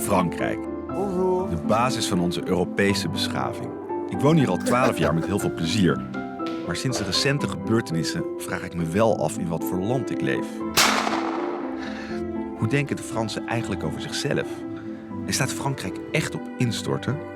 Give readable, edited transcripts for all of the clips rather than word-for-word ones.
Frankrijk. Bonjour. De basis van onze Europese beschaving. Ik woon hier al 12 jaar met heel veel plezier. Maar sinds de recente gebeurtenissen vraag ik me wel af in wat voor land ik leef. Hoe denken de Fransen eigenlijk over zichzelf? En staat Frankrijk echt op instorten?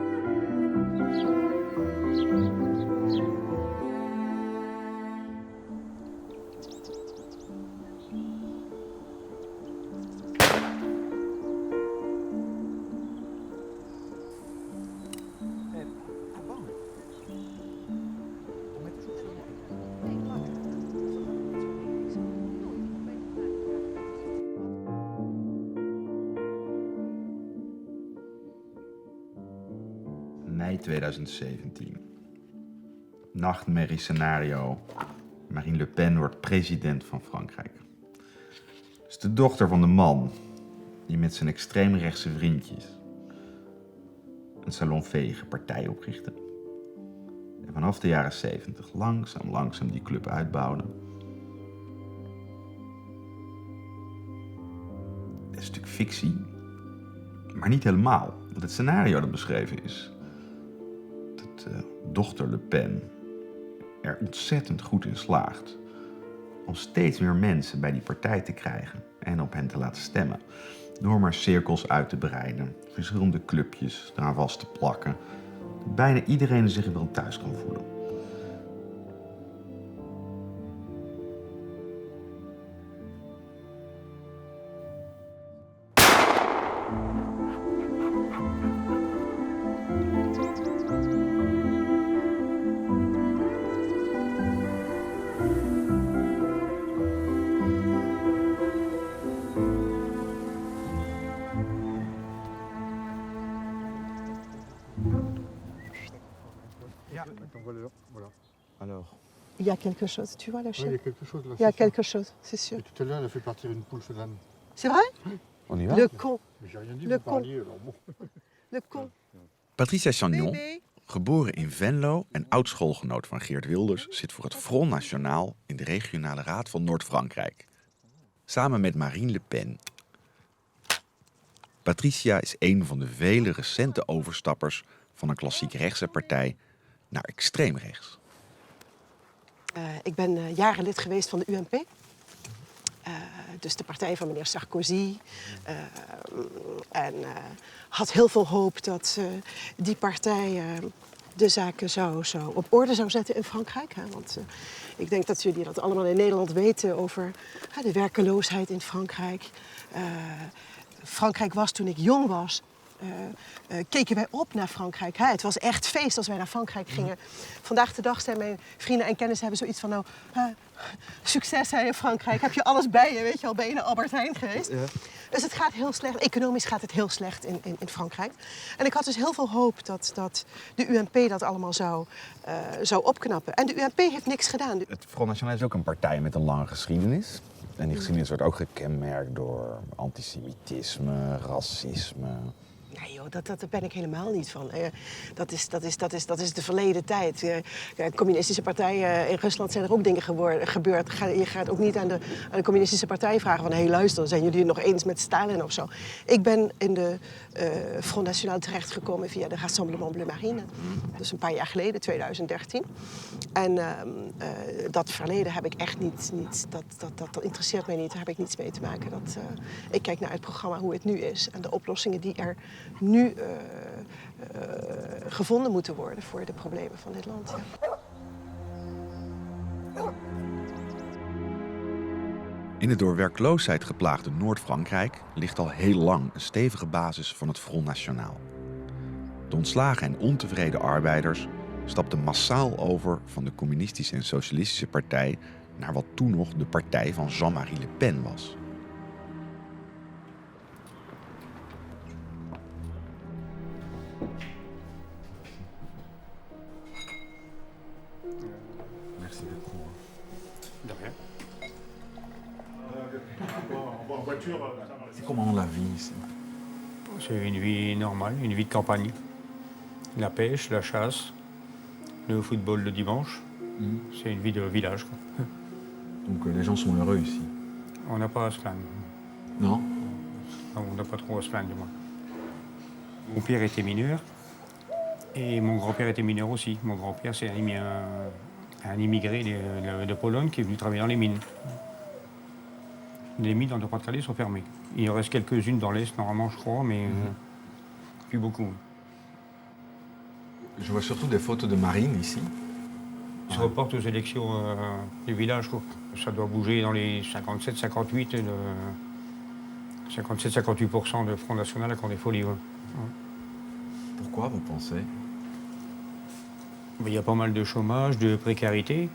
Mei 2017. Nachtmerriescenario. Marine Le Pen wordt president van Frankrijk. Het is de dochter van de man die met zijn extreemrechtse vriendjes een salonveege partij oprichtte. En vanaf de jaren 70 langzaam die club uitbouwde. Het is natuurlijk fictie, maar niet helemaal. Want het scenario dat beschreven is, dat dochter Le Pen er ontzettend goed in slaagt om steeds meer mensen bij die partij te krijgen en op hen te laten stemmen. Door maar cirkels uit te breiden, verschillende clubjes eraan vast te plakken. Dat bijna iedereen zich er wel thuis kan voelen. Voilà. Alors, Il y a quelque chose, tu vois la Oui, il y chienne? a quelque chose là. Il y a c'est sûr. quelque chose, c'est sûr. Et tout à l'heure, elle a fait partir une poule félane. C'est vrai? on y va? Le con, Mais j'ai rien dit, Le vous parliez, alors bon. le con. Patricia Chagnon, Bébé. geboren in Venlo en oud-schoolgenoot van Geert Wilders, zit voor het Front National in de regionale raad van Noord-Frankrijk. Samen met Marine Le Pen. Patricia is een van de vele recente overstappers van een klassiek rechtse partij naar extreem rechts. Ik ben jaren lid geweest van de UMP. Dus de partij van meneer Sarkozy. En had heel veel hoop dat die partij de zaken zo op orde zou zetten in Frankrijk. Hè? Want ik denk dat jullie dat allemaal in Nederland weten over de werkeloosheid in Frankrijk. Frankrijk was toen ik jong was. Keken wij op naar Frankrijk. Hè? Het was echt feest als wij naar Frankrijk gingen. Vandaag de dag zijn mijn vrienden en kennissen hebben zoiets van... nou, succes hè, in Frankrijk. Heb je alles bij je, weet je al, ben je naar Albert Heijn geweest? Ja. Dus het gaat heel slecht. Economisch gaat het heel slecht in Frankrijk. En ik had dus heel veel hoop dat de UMP dat allemaal zou opknappen. En de UMP heeft niks gedaan. Het Front National is ook een partij met een lange geschiedenis. En die geschiedenis wordt ook gekenmerkt door antisemitisme, racisme. Nee joh, daar ben ik helemaal niet van. Dat is de verleden tijd. De communistische partijen in Rusland zijn er ook dingen gebeurd. Je gaat ook niet aan de communistische partij vragen van... hé, luister, zijn jullie het nog eens met Stalin of zo? Ik ben in de Front National terechtgekomen via de Rassemblement Bleu Marine. Dus een paar jaar geleden, 2013. En dat verleden heb ik echt niet dat interesseert mij niet. Daar heb ik niets mee te maken. Ik kijk naar het programma hoe het nu is en de oplossingen die er nu gevonden moeten worden voor de problemen van dit land. Ja. In het door werkloosheid geplaagde Noord-Frankrijk ligt al heel lang een stevige basis van het Front National. De ontslagen en ontevreden arbeiders stapten massaal over van de communistische en socialistische partij naar wat toen nog de partij van Jean-Marie Le Pen was. Merci beaucoup. De rien. En voiture, ça va. C'est comment la vie ici? C'est une vie normale, une vie de campagne. La pêche, la chasse, le football le dimanche. C'est une vie de village, quoi. Donc les gens sont heureux ici. On n'a pas à se plaindre. Non? On n'a pas trop à se plaindre, du moins. Mon père était mineur et mon grand-père était mineur aussi. Mon grand-père, c'est un immigré de Pologne qui est venu travailler dans les mines. Les mines dans le Pas-de-Calais sont fermées. Il en reste quelques-unes dans l'Est, normalement, je crois, mais plus beaucoup. Je vois surtout des photos de Marine ici. Ils se reportent aux élections du village, quoi. Ça doit bouger dans les 57-58%, 57-58% de Front National qui ont des folies. Ouais. Pourquoi, vous pensez? Il y a pas mal de chômage, de précarité.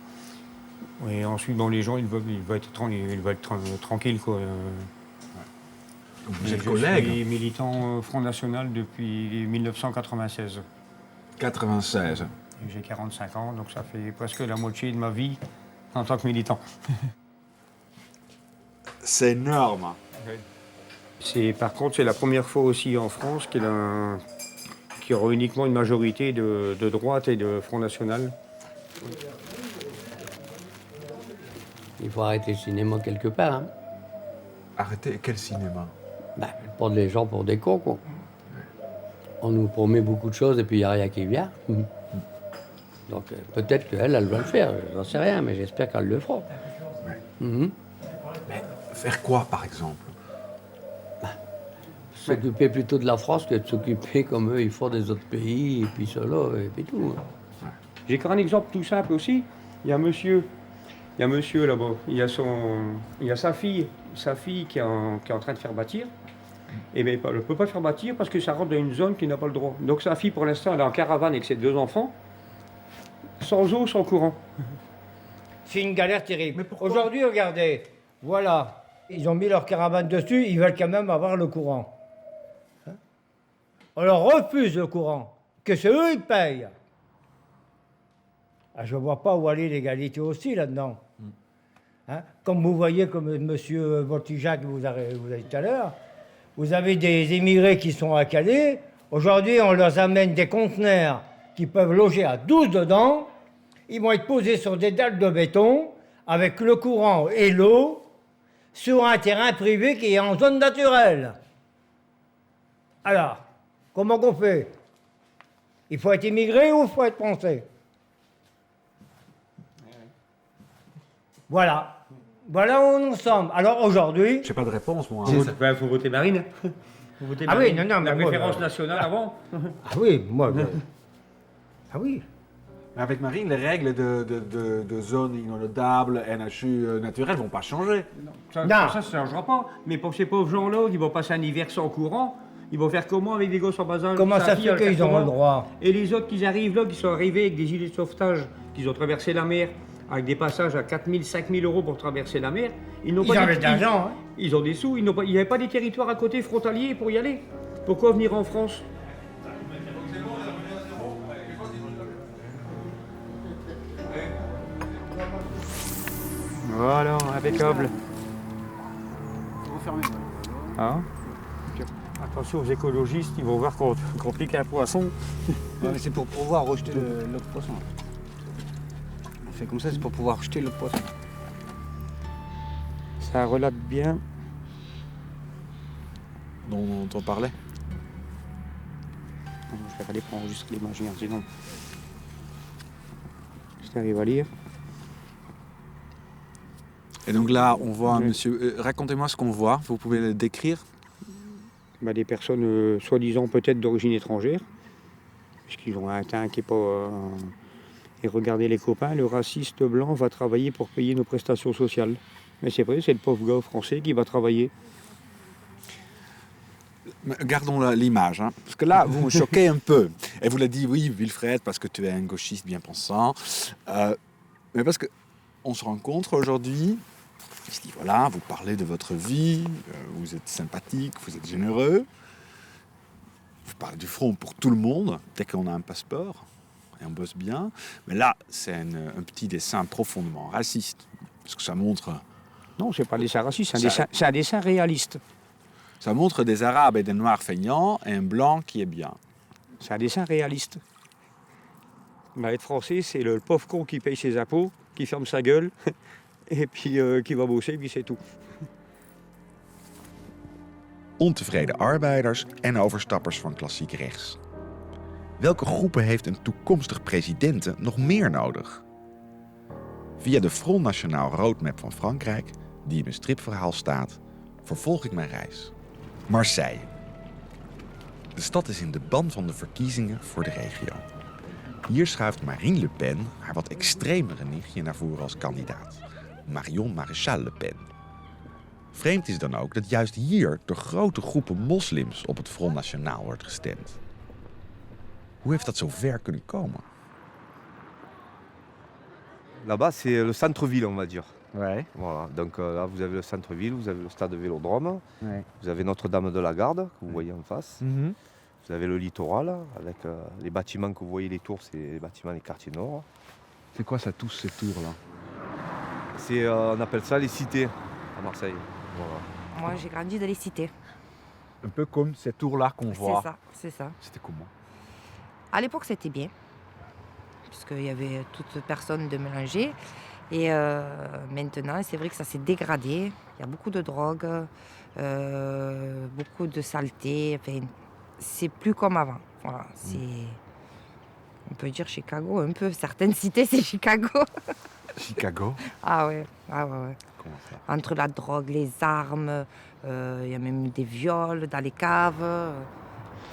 Et ensuite, bon, les gens, ils veulent être tranquilles, quoi. Vous êtes Je collègue? suis militant Front National depuis 1996. 96. Et j'ai 45 ans, donc ça fait presque la moitié de ma vie en tant que militant. C'est énorme. Par contre, c'est la première fois aussi en France qu'il y aura uniquement une majorité de droite et de Front National. Il faut arrêter le cinéma quelque part. Hein. Arrêtez, quel cinéma? Prendre les gens pour des cons, quoi. On nous promet beaucoup de choses et puis il n'y a rien qui vient. Donc peut-être qu'elle, elle va le faire, j'en sais rien, mais j'espère qu'elle le fera. Mais faire quoi, par exemple? S'occuper plutôt de la France que de s'occuper comme eux, ils font des autres pays, et puis cela, et puis tout. J'ai encore un exemple tout simple aussi. Il y a un monsieur là-bas, il y a sa fille qui est en train de faire bâtir. Et bien, elle ne peut pas faire bâtir parce que ça rentre dans une zone qui n'a pas le droit. Donc sa fille, pour l'instant, elle est en caravane avec ses 2 enfants, sans eau, sans courant. C'est une galère terrible. Aujourd'hui, regardez, voilà, ils ont mis leur caravane dessus, ils veulent quand même avoir le courant. Hein? On leur refuse le courant, que c'est eux qui payent. Ah, je ne vois pas où aller l'égalité aussi là-dedans. Hein? Comme vous voyez, comme M. Voltijac vous a dit tout à l'heure, vous avez des immigrés qui sont à Calais. Aujourd'hui, on leur amène des conteneurs qui peuvent loger à 12 dedans. Ils vont être posés sur des dalles de béton avec le courant et l'eau sur un terrain privé qui est en zone naturelle. Alors, comment qu'on fait? Il faut être immigré ou il faut être français? Voilà. Voilà où nous sommes. Alors aujourd'hui... J'ai pas de réponse, moi. Il faut voter Marine. Faut voter Ah oui, Marine. non, mais la moi, préférence nationale avant. Ah oui, moi... Ah oui. Mais avec Marine, les règles de zone inondable, NHU naturelle vont pas changer. Ça ne changera pas. Mais pour ces pauvres gens-là, qui vont passer un hiver sans courant, ils vont faire comment avec des gosses en bas âge? Comment ça fait qu'ils auront le droit? Et les autres qui arrivent là, qui sont arrivés avec des gilets de sauvetage, qui ont traversé la mer, avec des passages à 4 000, 5 000 euros pour traverser la mer, ils avaient de l'argent. Hein. Ils ont des sous, il n'y avait pas des territoires à côté frontaliers pour y aller. Pourquoi venir en France? Voilà, impeccable. Hein? Attention aux écologistes, ils vont voir qu'on pique un poisson. Ouais, c'est pour pouvoir rejeter l'autre poisson. On fait comme ça, c'est pour pouvoir rejeter l'autre poisson. Ça relate bien. Dont on parlait. Je vais aller pour enregistrer l'image, sinon. Je t'arrive à lire. Et donc là, on voit un monsieur. Racontez-moi ce qu'on voit. Vous pouvez le décrire? Des personnes soi-disant peut-être d'origine étrangère, puisqu'ils ont un teint qui n'est pas... Et regardez les copains, le raciste blanc va travailler pour payer nos prestations sociales. Mais c'est vrai, c'est le pauvre gars français qui va travailler. Gardons l'image, hein, parce que là, vous me choquez un peu. Et vous l'avez dit, oui, Wilfred, parce que tu es un gauchiste bien pensant. Mais parce qu'on se rencontre aujourd'hui, il se dit, voilà, vous parlez de votre vie, vous êtes sympathique, vous êtes généreux. Vous parlez du front pour tout le monde, dès qu'on a un passeport, et on bosse bien. Mais là, c'est un petit dessin profondément raciste, parce que ça montre... Non, c'est pas un dessin raciste, c'est un dessin réaliste. Ça montre des Arabes et des Noirs feignants et un Blanc qui est bien. C'est un dessin réaliste. Être français, c'est le pauvre con qui paye ses impôts, qui ferme sa gueule, et puis qui va bosser, puis c'est tout. ontevreden arbeiders en overstappers van klassiek rechts. Welke groepen heeft een toekomstig president nog meer nodig? Via de Front National Roadmap van Frankrijk, die in mijn stripverhaal staat, vervolg ik mijn reis. Marseille. De stad is in de ban van de verkiezingen voor de regio. Hier schuift Marine Le Pen haar wat extremere nichtje naar voren als kandidaat. Marion Maréchal Le Pen. Vreemd is dan ook dat juist hier door grote groepen moslims op het Front National wordt gestemd. Hoe heeft dat zo ver kunnen komen? Là-bas, c'est le centre-ville, on va dire. Ouais. Voilà. Donc là, vous avez le centre-ville, vous avez le stade Vélodrome, Ouais. vous avez Notre-Dame de la Garde, que vous voyez en face. Vous avez le littoral, avec les bâtiments que vous voyez, les tours, c'est les bâtiments des quartiers nord. C'est quoi ça, tous ces tours-là? C'est, on appelle ça les cités à Marseille. Voilà. Moi, j'ai grandi dans les cités. Un peu comme ces tours-là qu'on voit. C'est ça, c'est ça. C'était comment? À l'époque, c'était bien, puisqu'il y avait toutes personnes de mélanger. Et maintenant, c'est vrai que ça s'est dégradé. Il y a beaucoup de drogue, beaucoup de saleté. Enfin, c'est plus comme avant. Voilà, c'est... On peut dire Chicago, un peu. Certaines cités, c'est Chicago. Chicago? Ah ouais, ah ouais, ouais. Comment ça? Entre la drogue, les armes, il y a même des viols dans les caves.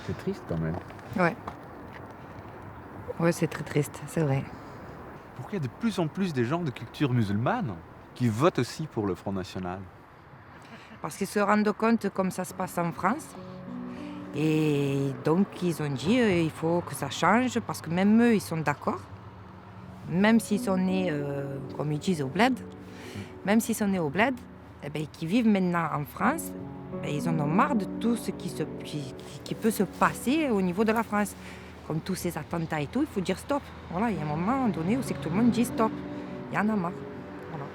C'est triste quand même. Ouais. Ouais, c'est très triste, c'est vrai. Pourquoi il y a de plus en plus des gens de culture musulmane qui votent aussi pour le Front National? Parce qu'ils se rendent compte comme ça se passe en France. Et donc, ils ont dit il faut que ça change, parce que même eux, ils sont d'accord. Même s'ils sont nés, comme ils disent, au bled, même s'ils sont nés au bled, eh ben, qui vivent maintenant en France, ben, ils en ont marre de tout ce qui peut se passer au niveau de la France. Comme tous ces attentats et tout, il faut dire stop. Voilà, il y a un moment donné où c'est que tout le monde dit stop. Il y en a marre. Voilà.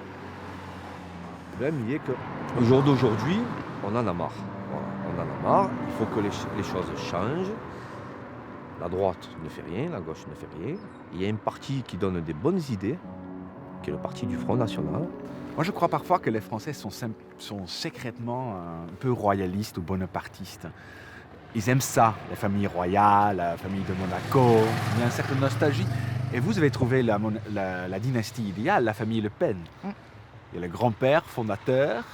Le problème, il est qu'au jour d'aujourd'hui, on en a marre. Voilà, on en a marre. Il faut que les choses changent. La droite ne fait rien, la gauche ne fait rien. Il y a un parti qui donne des bonnes idées, qui est le parti du Front National. Moi, je crois parfois que les Français sont secrètement un peu royalistes ou bonapartistes. Ils aiment ça, la famille royale, la famille de Monaco. Il y a une certaine nostalgie. Et vous avez trouvé la dynastie idéale, la famille Le Pen. Il y a le grand-père fondateur,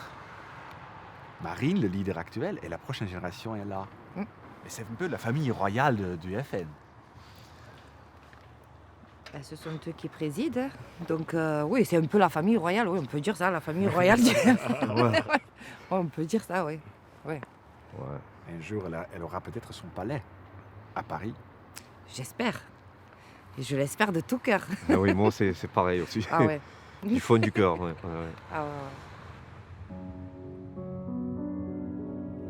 Marine, le leader actuel, et la prochaine génération est là. Et c'est un peu la famille royale du FN. Ben, ce sont eux qui président. Donc oui, c'est un peu la famille royale, oui, on peut dire ça, la famille royale du Ouais. On peut dire ça, oui. Ouais. Ouais. Un jour, elle aura peut-être son palais à Paris. J'espère. Et je l'espère de tout cœur. Ah oui, moi, c'est pareil aussi. Ah ouais. Du fond du cœur. Ouais. Ah ouais.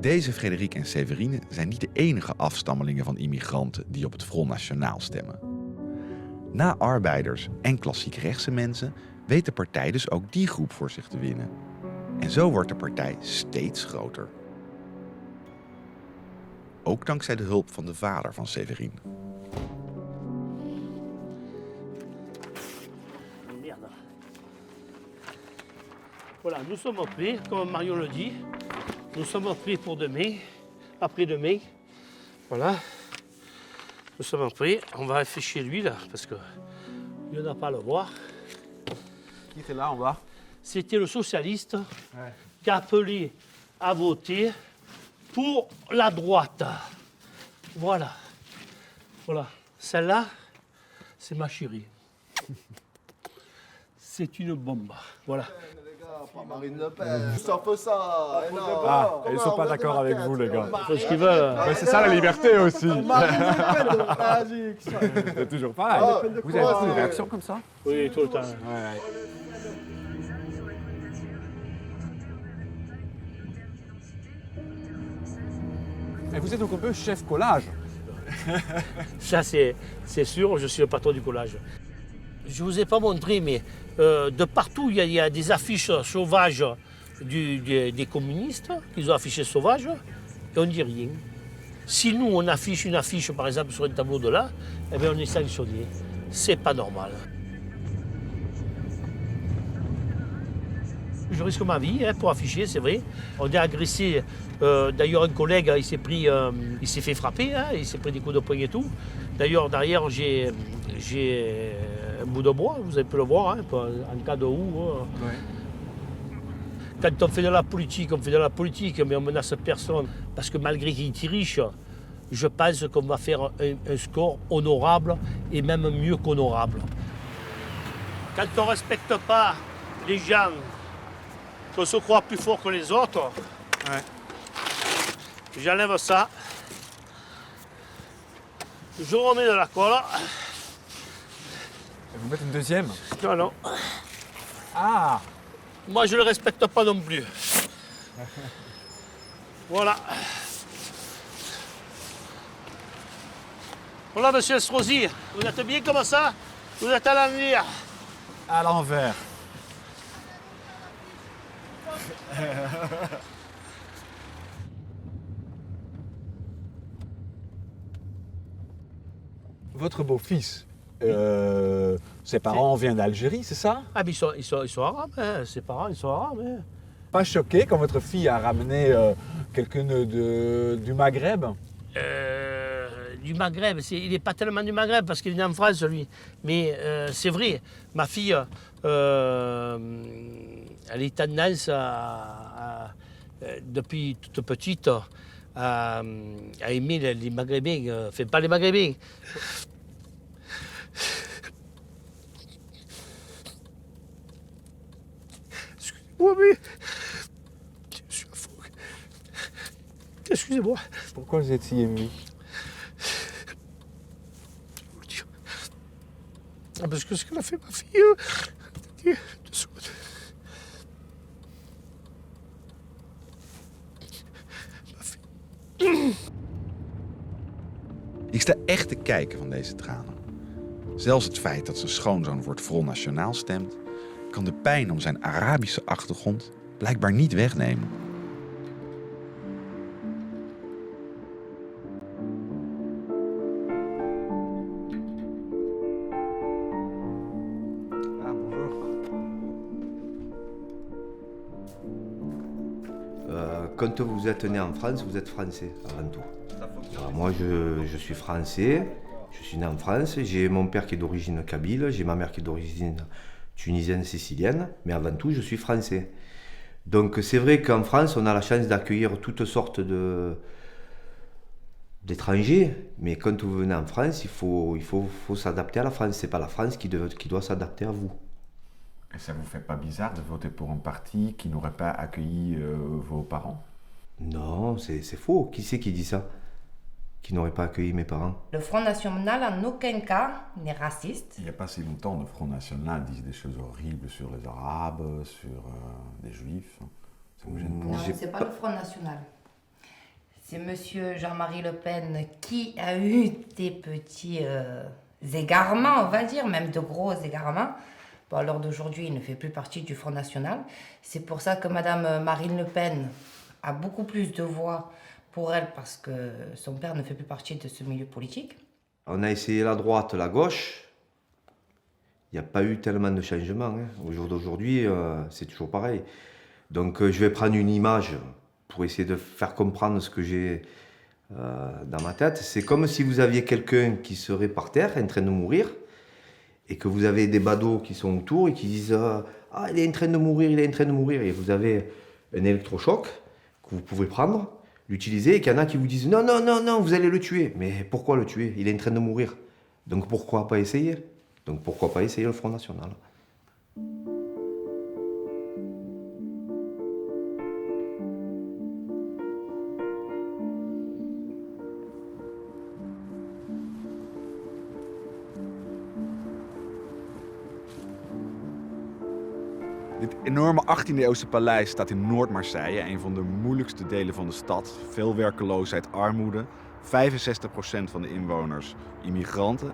Deze Frederik en Séverine zijn niet de enige afstammelingen van immigranten die op het Front National stemmen. Na arbeiders en klassiek rechtse mensen weet de partij dus ook die groep voor zich te winnen. En zo wordt de partij steeds groter. Ook dankzij de hulp van de vader van Séverine. Merde. Voilà, nous sommes prêts, comme Marion le dit. Nous sommes prêts pour demain, après-demain. Voilà. Nous sommes prêts. On va afficher lui là, parce que lui n'a pas à le voir. Qui était là en bas? C'était le socialiste qui a appelé à voter pour la droite. Voilà. Voilà. Celle-là, c'est ma chérie. C'est une bombe. Voilà. Marine Le Pen, c'est un peu ça. Ah, ils sont pas d'accord avec vous, les gars. Ils font ce qu'ils veulent. Mais c'est ça la liberté aussi. Marine Le Pen, C'est toujours pareil. Vous avez aussi une réaction comme ça? Oui, tout le temps. Et vous êtes donc un peu chef collage. Ça, c'est sûr, je suis le patron du collage. Je ne vous ai pas montré, mais de partout, il y a des affiches sauvages des communistes, qu'ils ont affichées sauvages, et on ne dit rien. Si nous, on affiche une affiche, par exemple, sur un tableau de là, eh bien, on est sanctionné. C'est pas normal. Je risque ma vie pour afficher, c'est vrai. On est agressé. D'ailleurs, un collègue, il s'est fait frapper, il s'est pris des coups de poing et tout. D'ailleurs, derrière, j'ai un bout de bois, vous avez pu le voir, en cas de où. Quand on fait de la politique, mais on menace personne. Parce que malgré qu'il dirige, je pense qu'on va faire un score honorable et même mieux qu'honorable. Quand on ne respecte pas les gens, qu'on se croit plus fort que les autres, j'enlève ça, je remets de la colle. Et vous mettez une deuxième? Non. Ah! Moi, je ne le respecte pas non plus. Voilà. Voilà, monsieur Estrosi, vous êtes bien comme ça? Vous êtes à l'envers. À l'envers. Votre beau-fils, ses parents viennent d'Algérie, c'est ça? Ah, mais ils sont arabes, ses parents, ils sont arabes. Pas choqué quand votre fille a ramené quelqu'un du Maghreb? Du Maghreb, il n'est pas tellement du Maghreb parce qu'il est né en France, lui. Mais c'est vrai, ma fille, elle est tendance depuis toute petite à aimer les Maghrébins. Enfin, pas les Maghrébins. Excusez-moi, mais je suis à fond. Excusez-moi. Pourquoi vous êtes si ému? Parce que ce qu'elle a fait, ma fille. Ik sta echt te kijken van deze tranen. Zelfs het feit dat zijn schoonzoon voor het Front National stemt, kan de pijn om zijn Arabische achtergrond blijkbaar niet wegnemen. Quand vous êtes né en France, vous êtes français avant tout. Alors moi, je suis français, je suis né en France, j'ai mon père qui est d'origine kabyle, j'ai ma mère qui est d'origine tunisienne, sicilienne, mais avant tout, je suis français. Donc c'est vrai qu'en France, on a la chance d'accueillir toutes sortes d'étrangers, mais quand vous venez en France, il faut s'adapter à la France. C'est pas la France qui doit s'adapter à vous. Et ça vous fait pas bizarre de voter pour un parti qui n'aurait pas accueilli vos parents? Non, c'est faux. Qui c'est qui dit ça? Qui n'aurait pas accueilli mes parents? Le Front National, en aucun cas, n'est raciste. Il n'y a pas si longtemps, le Front National disent des choses horribles sur les Arabes, sur les Juifs. Ça vous gêne pas? Non, c'est pas le Front National. C'est monsieur Jean-Marie Le Pen qui a eu des petits égarements, on va dire, même de gros égarements. Bon, à l'heure d'aujourd'hui, il ne fait plus partie du Front National. C'est pour ça que madame Marine Le Pen a beaucoup plus de voix pour elle parce que son père ne fait plus partie de ce milieu politique. On a essayé la droite, la gauche. Il n'y a pas eu tellement de changements. Au jour d'aujourd'hui, c'est toujours pareil. Donc je vais prendre une image pour essayer de faire comprendre ce que j'ai dans ma tête. C'est comme si vous aviez quelqu'un qui serait par terre en train de mourir et que vous avez des badauds qui sont autour et qui disent « Ah, il est en train de mourir, il est en train de mourir ». Et vous avez un électrochoc que vous pouvez prendre, l'utiliser, et qu'il y en a qui vous disent « Non, non, non, non, vous allez le tuer ». Mais pourquoi le tuer? Il est en train de mourir. Donc pourquoi pas essayer? Donc pourquoi pas essayer le Front National? Dit enorme 18e-eeuwse paleis staat in Noord-Marseille, een van de moeilijkste delen van de stad. Veel werkeloosheid, armoede. 65% van de inwoners immigranten.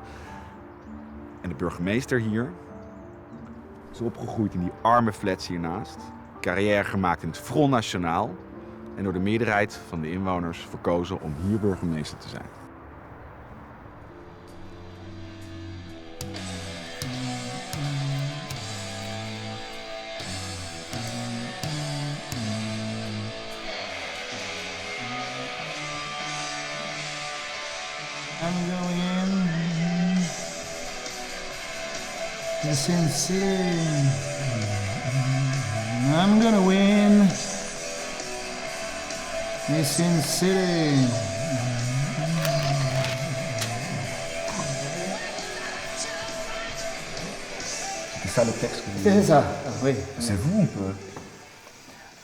En de burgemeester hier is opgegroeid in die arme flats hiernaast. Carrière gemaakt in het Front National. En door de meerderheid van de inwoners verkozen om hier burgemeester te zijn. Sin City. I'm gonna win. Sin City. C'est ça le texte que vous C'est ça, oui. C'est vous, on peut.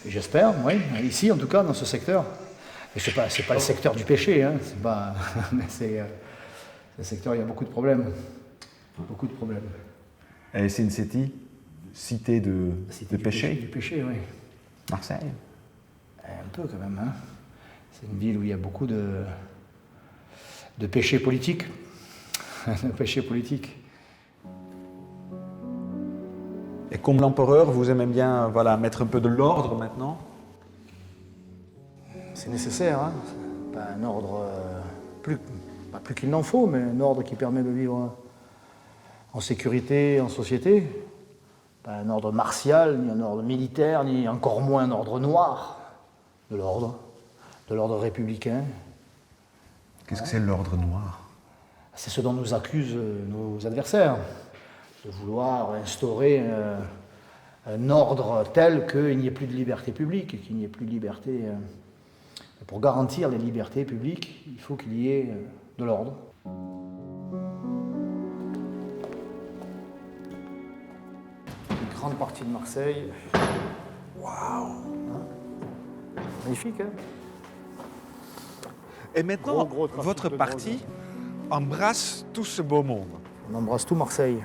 J'espère, oui. Ici, en tout cas, dans ce secteur. Et c'est pas le secteur du péché, hein. C'est pas. Mais c'est le secteur, il y a beaucoup de problèmes. Beaucoup de problèmes. Et Sin City, cité de péché. Du péché, oui. Marseille. Un peu quand même, hein. C'est une ville où il y a beaucoup de péchés politiques. De péchés politiques. Et comme l'empereur, vous aimez bien mettre un peu de l'ordre maintenant? C'est nécessaire, hein. Pas un ordre, pas plus qu'il n'en faut, mais un ordre qui permet de vivre en sécurité, en société. Pas un ordre martial, ni un ordre militaire, ni encore moins un ordre noir. De l'ordre républicain. Qu'est-ce que c'est l'ordre noir? C'est ce dont nous accusent nos adversaires, de vouloir instaurer un ordre tel qu'il n'y ait plus de liberté publique, qu'il n'y ait plus de liberté. Pour garantir les libertés publiques, il faut qu'il y ait de l'ordre. Une grande partie de Marseille. Waouh! Magnifique, hein? Et maintenant, Gros trafic votre de parti embrasse tout ce beau monde. On embrasse tout Marseille.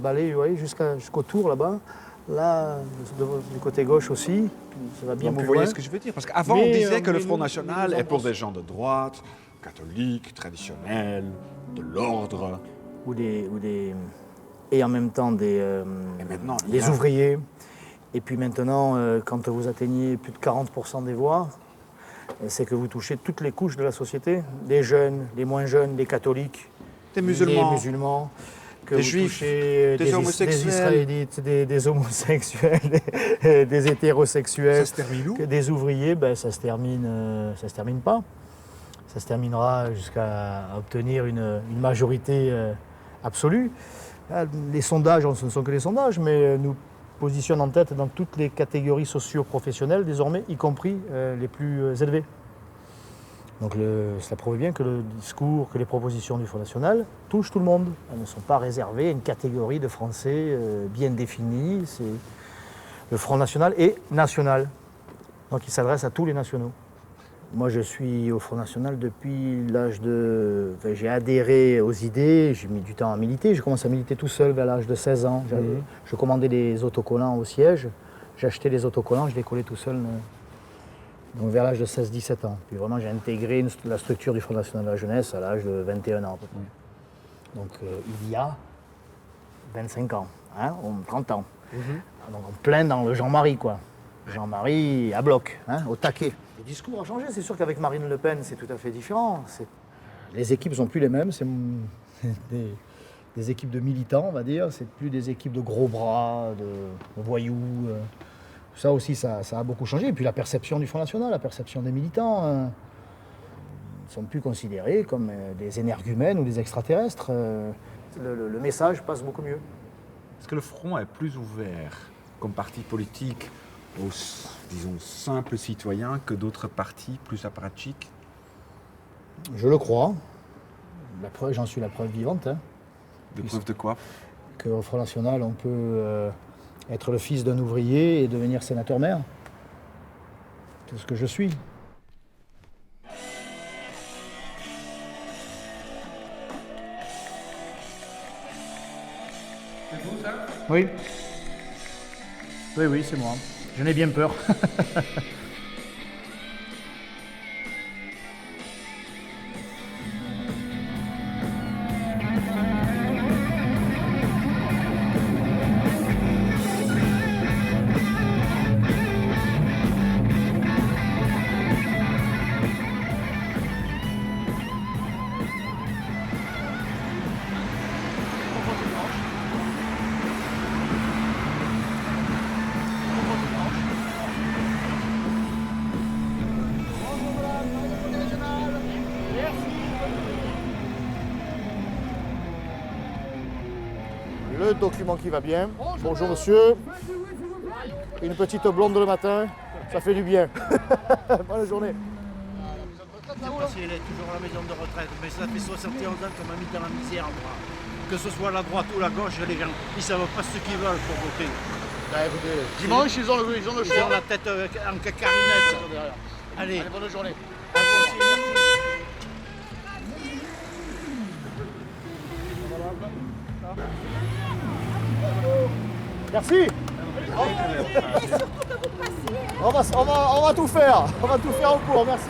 Balai, vous voyez, jusqu'au tour là-bas. Là, du côté gauche aussi, ça va bien Donc, plus vous voyez loin. ce que je veux dire? Parce qu'avant, on disait que le Front National est pour des des gens de droite, catholiques, traditionnels, de l'ordre. Et en même temps des ouvriers. Et puis maintenant, quand vous atteignez plus de 40% des voix, c'est que vous touchez toutes les couches de la société, les jeunes, les moins jeunes, les catholiques, des musulmans, les musulmans, que des vous juifs, touchez des homosexuels, des israélites, des homosexuels, des hétérosexuels, ça se termine où? que des ouvriers, ça se termine pas. Ça se terminera jusqu'à obtenir une majorité absolue. Là, les sondages, ce ne sont que les sondages, mais nous positionnent en tête dans toutes les catégories socio-professionnelles désormais, y compris les plus élevées. Donc cela prouve bien que le discours, que les propositions du Front National touchent tout le monde. Elles ne sont pas réservées à une catégorie de Français bien définie. Le Front National est national. Donc il s'adresse à tous les nationaux. Moi je suis au Front National depuis l'âge de... Enfin, j'ai adhéré aux idées, j'ai mis du temps à militer. J'ai commencé à militer tout seul vers l'âge de 16 ans. Je commandais des autocollants au siège. J'achetais les autocollants, je les collais tout seul. Donc vers l'âge de 16-17 ans. Puis vraiment, j'ai intégré la structure du Front National de la Jeunesse à l'âge de 21 ans à peu près. Donc il y a 25 ans, 30 ans. Donc en plein dans le Jean-Marie, quoi. Jean-Marie à bloc, au taquet. Le discours a changé, c'est sûr qu'avec Marine Le Pen, c'est tout à fait différent. Les équipes ne sont plus les mêmes, c'est des équipes de militants, on va dire. C'est plus des équipes de gros bras, de voyous. Ça aussi, ça a beaucoup changé. Et puis la perception du Front National, la perception des militants, ne sont plus considérés comme des énergumènes ou des extraterrestres. Le message passe beaucoup mieux. Est-ce que le Front est plus ouvert comme parti politique aux, disons, simples citoyens que d'autres partis plus apparatchiks? Je le crois. J'en suis la preuve vivante. De preuve de quoi? Qu'au Front National, on peut être le fils d'un ouvrier et devenir sénateur-maire. C'est ce que je suis. C'est vous ça? Oui. Oui, c'est moi. J'en ai bien peur. Le document qui va bien. Bonjour monsieur. Une petite blonde le matin, ça fait du bien. Bonne journée. Si elle est toujours à la maison de retraite, mais ça fait 71 ans qu'on m'a mis dans la misère, moi. Que ce soit la droite ou la gauche, les gens, ils ne savent pas ce qu'ils veulent pour voter. Dimanche, ils ont le Ils choix. ont la tête en cacarinette. Allez, Bonne journée. à vous aussi, merci. Merci. On va tout faire. On va tout faire au cours. Merci.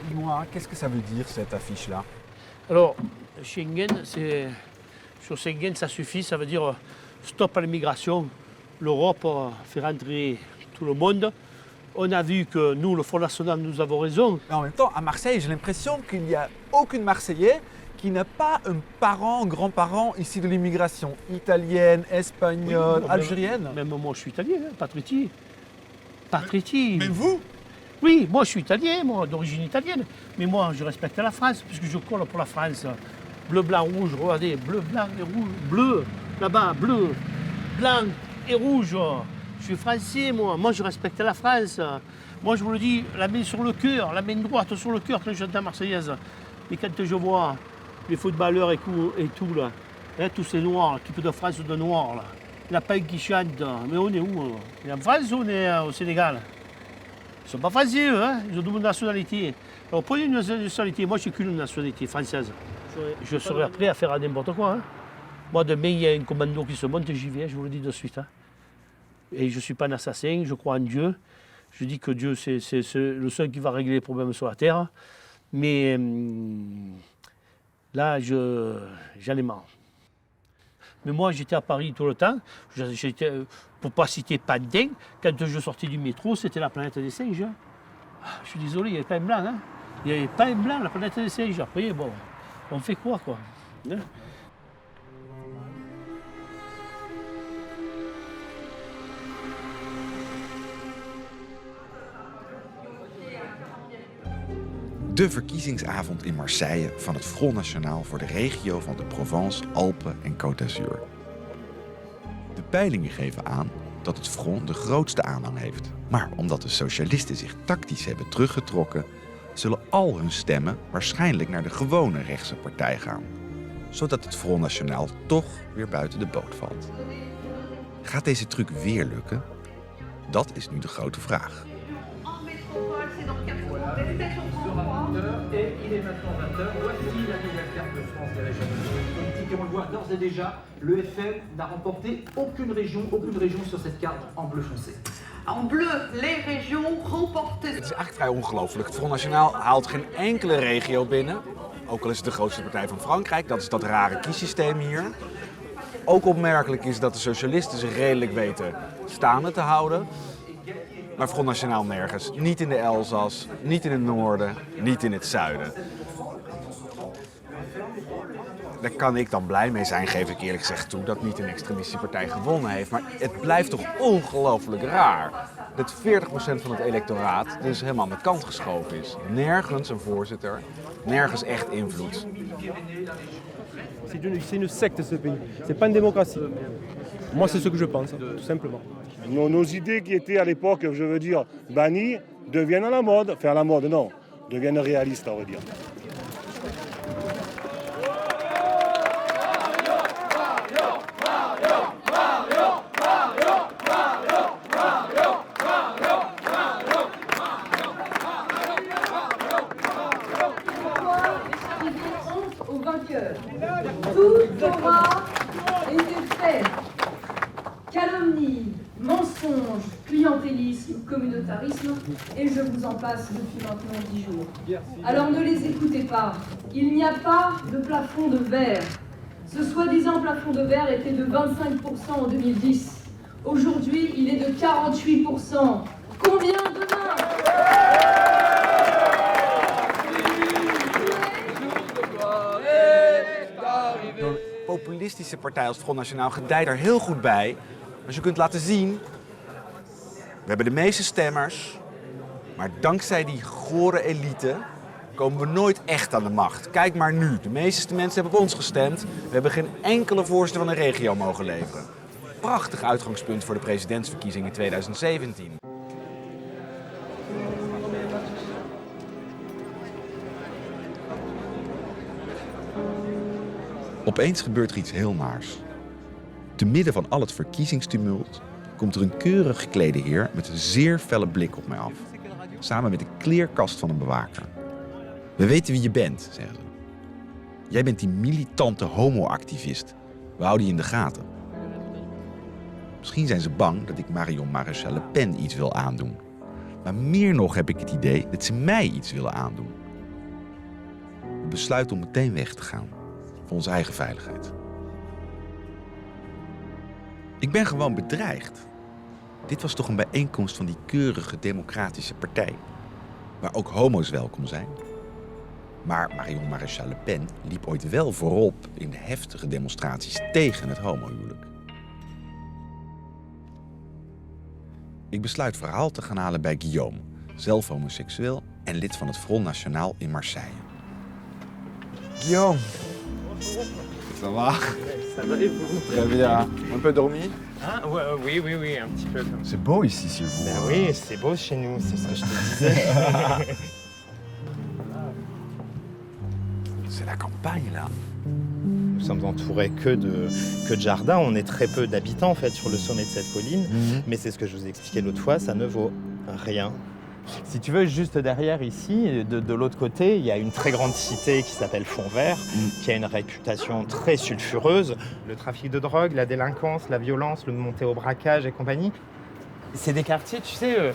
Dis-moi, qu'est-ce que ça veut dire cette affiche-là? Alors, Schengen, sur Schengen, ça suffit, ça veut dire stop à l'immigration. L'Europe fait rentrer tout le monde. On a vu que nous, le Front National, nous avons raison. Mais en même temps, à Marseille, j'ai l'impression qu'il n'y a aucune Marseillais qui n'a pas un parent, un grand-parent issu de l'immigration italienne, espagnole, algérienne. Même moi, je suis italien, hein, Patritti. Patritti. Mais vous? Oui, moi, je suis italien, moi, d'origine italienne. Mais moi, je respecte la France, puisque je colle pour la France. Bleu, blanc, rouge, regardez, bleu, blanc et rouge. Bleu, là-bas, bleu, blanc et rouge. Je suis français, moi. Moi, je respecte la France. Moi, je vous le dis, la main sur le cœur, la main droite sur le cœur quand je chante la Marseillaise. Et quand je vois les footballeurs et tout, là, hein, tous ces noirs, l'équipe de France de noirs, là. Il n'y en a pas un qui chante. Mais on est où? On est en France ou on est au Sénégal? Ils ne sont pas français, eux, hein? Ils ont double nationalité. Alors prenez une nationalité, moi je n'ai qu'une nationalité française. Je serai prêt à faire n'importe quoi. Hein? Moi demain il y a un commando qui se monte, j'y vais, je vous le dis de suite. Hein? Et je ne suis pas un assassin, je crois en Dieu. Je dis que Dieu c'est le seul qui va régler les problèmes sur la terre. Mais là j'en ai marre. Mais moi, j'étais à Paris tout le temps. J'étais, pour ne pas citer Pantin, quand je sortais du métro, c'était la planète des singes. Je suis désolé, il n'y avait pas un blanc. Hein. Il n'y avait pas un blanc, la planète des singes. Après, bon, on fait quoi, hein? De verkiezingsavond in Marseille van het Front National voor de regio van de Provence, Alpen en Côte d'Azur. De peilingen geven aan dat het Front de grootste aanhang heeft. Maar omdat de socialisten zich tactisch hebben teruggetrokken, zullen al hun stemmen waarschijnlijk naar de gewone rechtse partij gaan. Zodat het Front National toch weer buiten de boot valt. Gaat deze truc weer lukken? Dat is nu de grote vraag. Et il est maintenant 20h. Voici la nouvelle carte de France des régions politiques. Et on le voit d'ores et déjà, le FN n'a remporté aucune région sur cette carte en bleu foncé. En bleu, les régions remportées. Het is eigenlijk vrij ongelooflijk. Het Front National haalt geen enkele regio binnen. Ook al is het de grootste partij van Frankrijk. Dat is dat rare kiessysteem hier. Ook opmerkelijk is dat de socialisten zich redelijk weten staande te houden. Maar Front National nergens. Niet in de Elzas, niet in het noorden, niet in het zuiden. Daar kan ik dan blij mee zijn, geef ik eerlijk gezegd toe, dat niet een extremistische partij gewonnen heeft. Maar het blijft toch ongelooflijk raar dat 40% van het electoraat dus helemaal aan de kant geschoven is. Nergens een voorzitter, nergens echt invloed. C'est une secte ce pays, c'est pas une démocratie. Moi c'est ce que je pense, tout simplement. Nos idées qui étaient à l'époque, je veux dire, bannies, deviennent à la mode. Enfin à la mode, non, deviennent réalistes, on va dire. Au vainqueur. Tout aura été fait. Calomnie, mensonge, clientélisme, communautarisme, et je vous en passe depuis maintenant 10 jours. Alors ne les écoutez pas. Il n'y a pas de plafond de verre. Ce soi-disant plafond de verre était de 25% en 2010. Aujourd'hui, il est de 48%. Combien demain ? populistische partij als Front National gedijt er heel goed bij. Als je kunt laten zien, we hebben de meeste stemmers, maar dankzij die gore elite komen we nooit echt aan de macht. Kijk maar nu, de meeste mensen hebben op ons gestemd. We hebben geen enkele voorstel van een regio mogen leveren. Prachtig uitgangspunt voor de presidentsverkiezingen in 2017. Opeens gebeurt er iets heel naars. Te midden van al het verkiezingstumult komt er een keurig geklede heer met een zeer felle blik op mij af. Samen met de kleerkast van een bewaker. We weten wie je bent, zeggen ze. Jij bent die militante homo-activist. We houden je in de gaten. Misschien zijn ze bang dat ik Marion Maréchal Le Pen iets wil aandoen. Maar meer nog heb ik het idee dat ze mij iets willen aandoen. We besluiten om meteen weg te gaan. Voor onze eigen veiligheid. Ik ben gewoon bedreigd. Dit was toch een bijeenkomst van die keurige democratische partij. Waar ook homo's welkom zijn. Maar Marion Maréchal Le Pen liep ooit wel voorop in de heftige demonstraties tegen het homohuwelijk. Ik besluit verhaal te gaan halen bij Guillaume, zelf homoseksueel en lid van het Front National in Marseille. Guillaume. Ça va? Ça va et vous? Très bien. Un peu dormi? Ah, oui, un petit peu. C'est beau ici chez vous. Ben oui, c'est beau chez nous, c'est ce que je te disais. C'est la campagne là. Nous sommes entourés que de jardins, on est très peu d'habitants en fait sur le sommet de cette colline, mais c'est ce que je vous ai expliqué l'autre fois, ça ne vaut rien. Si tu veux, juste derrière ici, de l'autre côté, il y a une très grande cité qui s'appelle Font-Vert, qui a une réputation très sulfureuse. Le trafic de drogue, la délinquance, la violence, le montée au braquage et compagnie. C'est des quartiers, tu sais,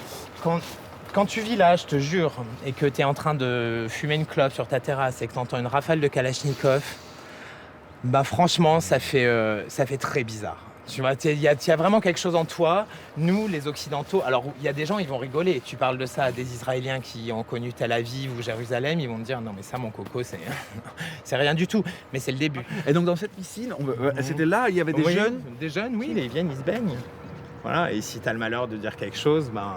quand tu vis là, je te jure, et que tu es en train de fumer une clope sur ta terrasse et que tu entends une rafale de Kalachnikov, bah franchement, ça fait très bizarre. Tu vois, il y a vraiment quelque chose en toi. Nous, les Occidentaux, alors il y a des gens, ils vont rigoler. Tu parles de ça à des Israéliens qui ont connu Tel Aviv ou Jérusalem, ils vont te dire non mais ça, mon coco, c'est rien du tout. Mais c'est le début. Et donc dans cette piscine, c'était là, il y avait des jeunes? Des jeunes, oui, ils viennent, ils se baignent. Voilà, et si t'as le malheur de dire quelque chose, ben,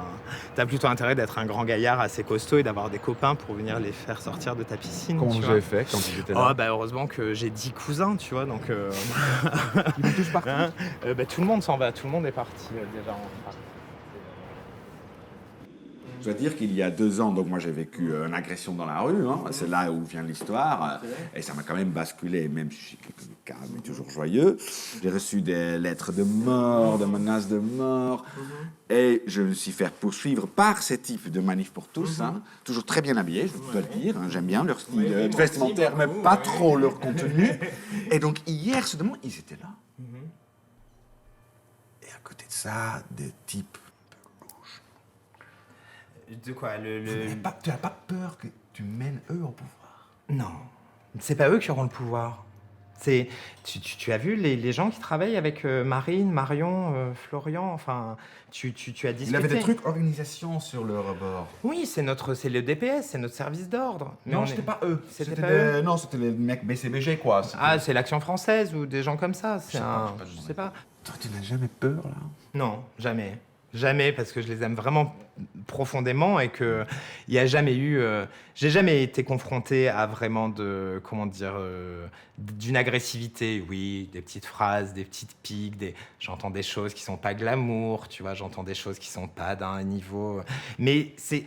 t'as plutôt intérêt d'être un grand gaillard assez costaud et d'avoir des copains pour venir les faire sortir de ta piscine. Comment vous avez fait quand ils étaient là? Oh, bah, heureusement que j'ai 10 cousins, tu vois, donc... Ils vont tous partir? Hein, tout le monde s'en va, tout le monde est parti déjà. Je dois dire qu'il y a 2 ans, donc moi j'ai vécu une agression dans la rue, hein. C'est là où vient l'histoire, et ça m'a quand même basculé, même si je suis quelqu'un de calme et toujours joyeux. J'ai reçu des lettres de mort, des menaces de mort, et je me suis fait poursuivre par ces types de Manif pour tous, hein. Toujours très bien habillés, je dois le dire, hein. J'aime bien leur style vestimentaire, mais pas trop leur contenu. Et donc hier, soudainement, ils étaient là. Et à côté de ça, des types... De quoi Tu n'as pas peur que tu mènes eux au pouvoir? Non, c'est pas eux qui auront le pouvoir. Tu as vu les gens qui travaillent avec Marine, Marion, Florian, enfin, tu as discuté. Il avait des trucs organisation sur le rebord. Oui, c'est le DPS, c'est notre service d'ordre. Non, c'était pas eux. C'était pas eux. Non, c'était les mecs BCBG, quoi. Ah, c'est l'Action française ou des gens comme ça. Je sais pas. Toi, tu n'as jamais peur, là? Non, jamais. Jamais, parce que je les aime vraiment profondément et que il y a jamais eu... j'ai jamais été confronté à vraiment d'une agressivité. Oui, des petites phrases, des petites piques, j'entends des choses qui sont pas glamour, tu vois, j'entends des choses qui sont pas d'un niveau... Mais c'est...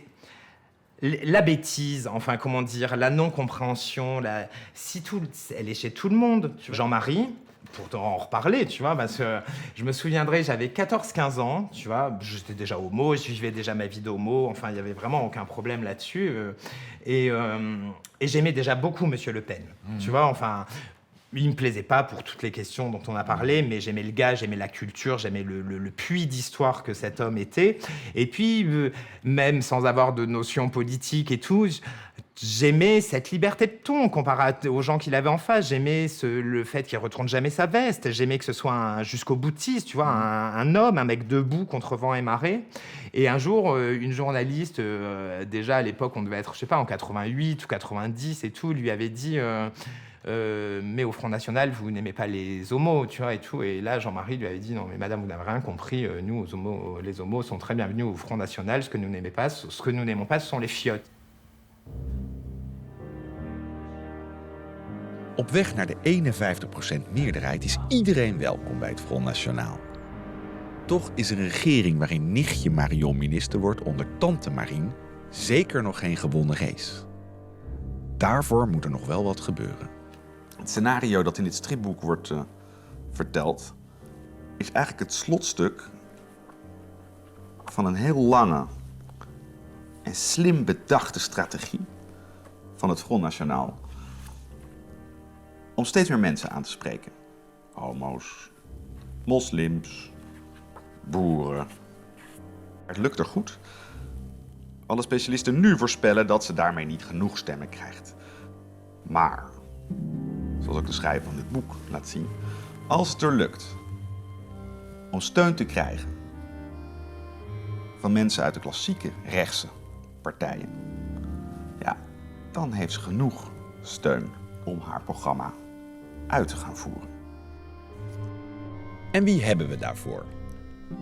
La bêtise, enfin, comment dire, la non-compréhension, elle est chez tout le monde. Jean-Marie... Pour en reparler, tu vois, parce que je me souviendrai, j'avais 14-15 ans, tu vois, j'étais déjà homo, je vivais déjà ma vie d'homo, enfin, il n'y avait vraiment aucun problème là-dessus. Et j'aimais déjà beaucoup Monsieur Le Pen, tu vois, enfin... Il ne me plaisait pas pour toutes les questions dont on a parlé, mais j'aimais le gars, j'aimais la culture, j'aimais le puits d'histoire que cet homme était. Et puis, même sans avoir de notion politique et tout, j'aimais cette liberté de ton comparé aux gens qu'il avait en face. J'aimais le fait qu'il ne retourne jamais sa veste. J'aimais que ce soit un jusqu'au boutiste, tu vois, un homme, un mec debout contre vent et marée. Et un jour, une journaliste, déjà à l'époque, on devait être, je sais pas, en 88 ou 90 et tout, lui avait dit... mais au Front National, vous n'aimez pas les homos, tu vois, et tout. Et là, Jean-Marie lui avait dit, non, mais madame, vous n'avez rien compris, nous, les homos sont très bienvenus au Front National. Ce que nous n'aimons pas, ce sont les fiottes. Op weg naar de 51% meerderheid is iedereen welkom bij het Front National. Toch is een regering waarin nichtje Marion minister wordt onder tante Marien zeker nog geen gewonnen race. Daarvoor moet er nog wel wat gebeuren. Het scenario dat in dit stripboek wordt verteld is eigenlijk het slotstuk van een heel lange en slim bedachte strategie van het Front National om steeds meer mensen aan te spreken. Homo's, moslims, boeren. Het lukt er goed. Alle specialisten nu voorspellen dat ze daarmee niet genoeg stemmen krijgt. Maar, zoals ook de schrijver van dit boek laat zien, als het er lukt om steun te krijgen van mensen uit de klassieke rechtse partijen, ja, dan heeft ze genoeg steun om haar programma uit te gaan voeren. En wie hebben we daarvoor?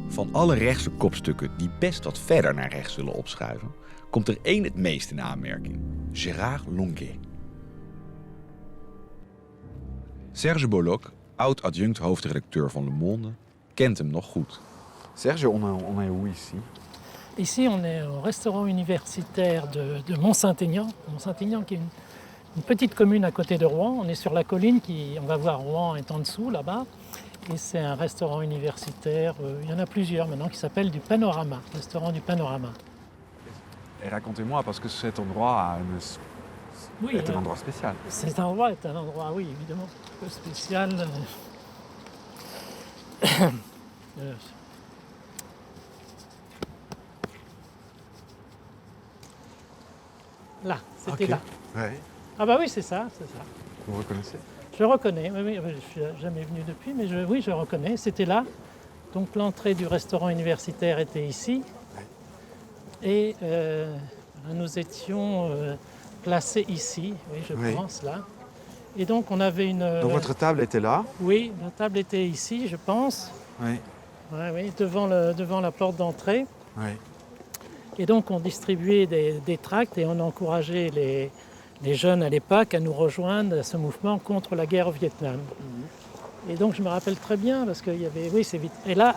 Van alle rechtse kopstukken die best wat verder naar rechts zullen opschuiven, komt er één het meest in aanmerking: Gérard Longuet. Serge Bolloc, oud-adjunct hoofdredacteur van Le Monde, kent hem nog goed. Serge, on est où ici? Ici, on est au restaurant universitaire de Mont-Saint-Aignan. Mont-Saint-Aignan qui est une petite commune à côté de Rouen. On est sur la colline, on va voir Rouen est en dessous là-bas. Et c'est un restaurant universitaire, il y en a plusieurs maintenant, qui s'appelle du Panorama, restaurant du Panorama. Et racontez-moi, parce que cet endroit est un endroit spécial. Cet endroit est un endroit, oui, évidemment, un peu spécial. Là, c'était là. Ouais. Ah bah oui, c'est ça, c'est ça. Vous reconnaissez? Je reconnais, oui, je ne suis jamais venu depuis, mais oui, je reconnais, c'était là. Donc l'entrée du restaurant universitaire était ici. Et nous étions placés ici, oui, je pense, là. Et donc on avait une... Donc votre table était là? Oui, la table était ici, je pense. Oui. Oui, devant la porte d'entrée. Oui. Et donc on distribuait des tracts et on encourageait les jeunes à l'époque à nous rejoindre à ce mouvement contre la guerre au Vietnam. Et donc je me rappelle très bien parce qu'il y avait... Oui, c'est vite. Et là,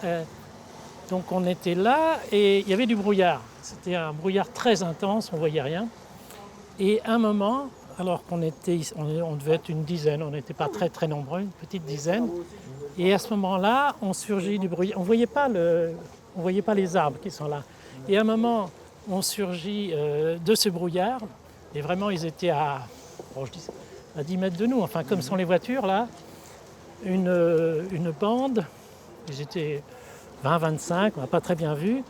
donc on était là et il y avait du brouillard. C'était un brouillard très intense, on ne voyait rien. Et à un moment, alors qu'on était... On devait être une dizaine, on n'était pas très très nombreux, une petite dizaine. Et à ce moment-là, on surgit du brouillard. On ne voyait pas les arbres qui sont là. Et à un moment, on surgit de ce brouillard. Et vraiment, ils étaient à 10 mètres de nous, enfin comme sont les voitures là, une bande, ils étaient 20-25, on n'a pas très bien vu,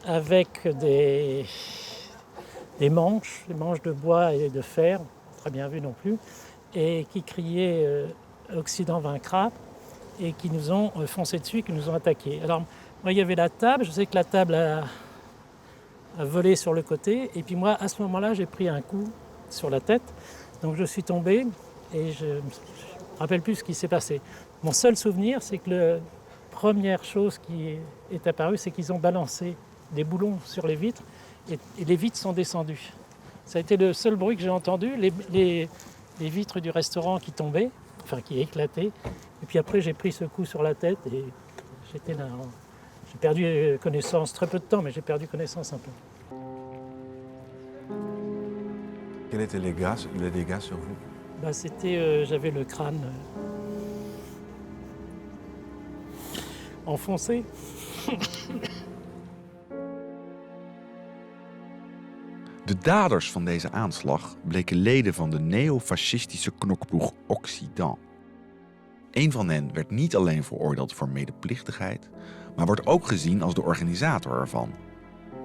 avec des manches de bois et de fer, pas très bien vu non plus, et qui criaient Occident vaincra, et qui nous ont foncé dessus, qui nous ont attaqués. Alors, moi, il y avait la table, je sais que la table a volé sur le côté, et puis moi, à ce moment-là, j'ai pris un coup sur la tête, donc je suis tombé, et je ne me rappelle plus ce qui s'est passé. Mon seul souvenir, c'est que la première chose qui est apparue, c'est qu'ils ont balancé des boulons sur les vitres, et les vitres sont descendues. Ça a été le seul bruit que j'ai entendu, les vitres du restaurant qui tombaient, enfin qui éclataient, et puis après, j'ai pris ce coup sur la tête, et j'étais là... J'ai perdu connaissance, très peu de temps, mais j'ai perdu connaissance un peu. Quels étaient les dégâts sur vous? C'était, j'avais le crâne enfoncé. De daders van deze aanslag bleken leden van de neofascistische knokploeg Occident. Een van hen werd niet alleen veroordeeld voor medeplichtigheid, maar wordt ook gezien als de organisator ervan.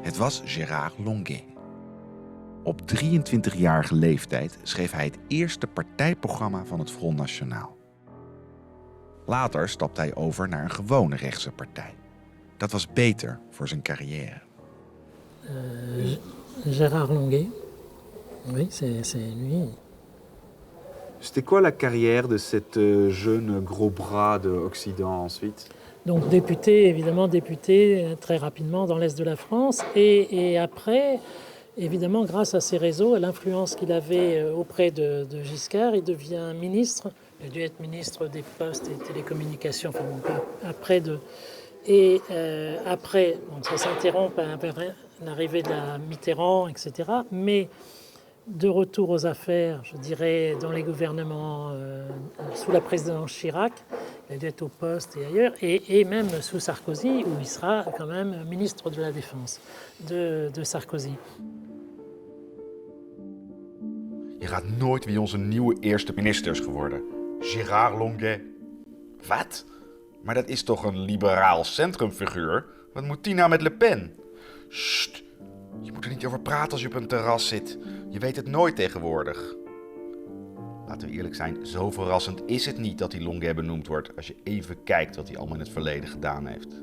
Het was Gérard Longuet. Op 23-jarige leeftijd schreef hij het eerste partijprogramma van het Front National. Later stapte hij over naar een gewone rechtse partij. Dat was beter voor zijn carrière. Gérard Longuet, oui, c'est lui. C'était quoi la carrière de cette jeune gros bras de Occident ensuite? Donc député, évidemment député très rapidement dans l'Est de la France. Et après, évidemment, grâce à ses réseaux, à l'influence qu'il avait auprès de Giscard, il devient ministre. Il a dû être ministre des Postes et Télécommunications, enfin bon, après de... Et après, donc ça s'interrompt avec l'arrivée de la Mitterrand, etc. Mais de retour aux affaires, je dirais, dans les gouvernements sous la présidence Chirac, il a dû être au Poste et ailleurs, et même sous Sarkozy, où il sera quand même ministre de la Défense de Sarkozy. Je raadt nooit wie onze nieuwe eerste minister is geworden. Gérard Longuet. Wat? Maar dat is toch een liberaal centrumfiguur? Wat moet die nou met Le Pen? Sst, je moet er niet over praten als je op een terras zit. Je weet het nooit tegenwoordig. Laten we eerlijk zijn, zo verrassend is het niet dat die Longuet benoemd wordt als je even kijkt wat hij allemaal in het verleden gedaan heeft.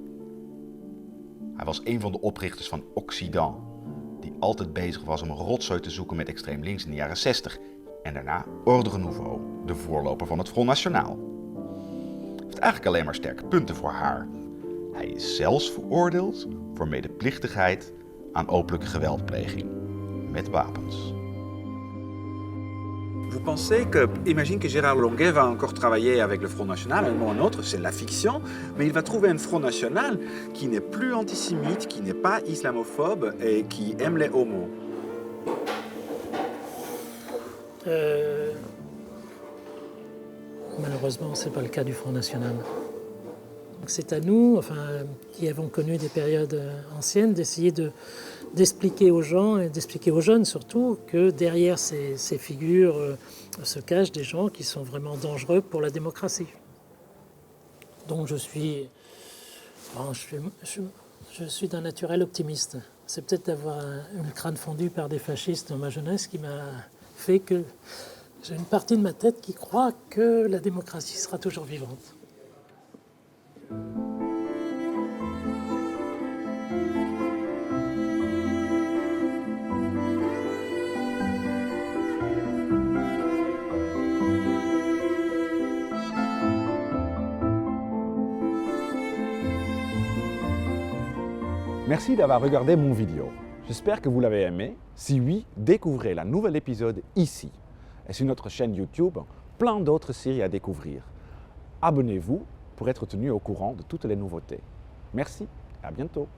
Hij was een van de oprichters van Occident, die altijd bezig was om een rotzooi te zoeken met extreem links in de jaren 60. En daarna Ordre Nouveau, de voorloper van het Front National. Hij heeft eigenlijk alleen maar sterke punten voor haar. Hij is zelfs veroordeeld voor medeplichtigheid aan openlijke geweldpleging met wapens. Vous pensez que, imagine que Gérard Longuet va encore travailler avec le Front National, un moment ou un autre, c'est de la fiction, mais il va trouver un Front National qui n'est plus antisémite, qui n'est pas islamophobe et qui aime les homos. Malheureusement, ce n'est pas le cas du Front National. C'est à nous, enfin, qui avons connu des périodes anciennes, d'essayer d'expliquer aux gens, et d'expliquer aux jeunes surtout, que derrière ces figures se cachent des gens qui sont vraiment dangereux pour la démocratie. Donc je suis d'un naturel optimiste. C'est peut-être d'avoir eu le crâne fendu par des fascistes dans ma jeunesse qui m'a fait que j'ai une partie de ma tête qui croit que la démocratie sera toujours vivante. Merci d'avoir regardé mon vidéo. J'espère que vous l'avez aimé. Si oui, découvrez le nouvel épisode ici. Et sur notre chaîne YouTube, plein d'autres séries à découvrir. Abonnez-vous pour être tenu au courant de toutes les nouveautés. Merci et à bientôt.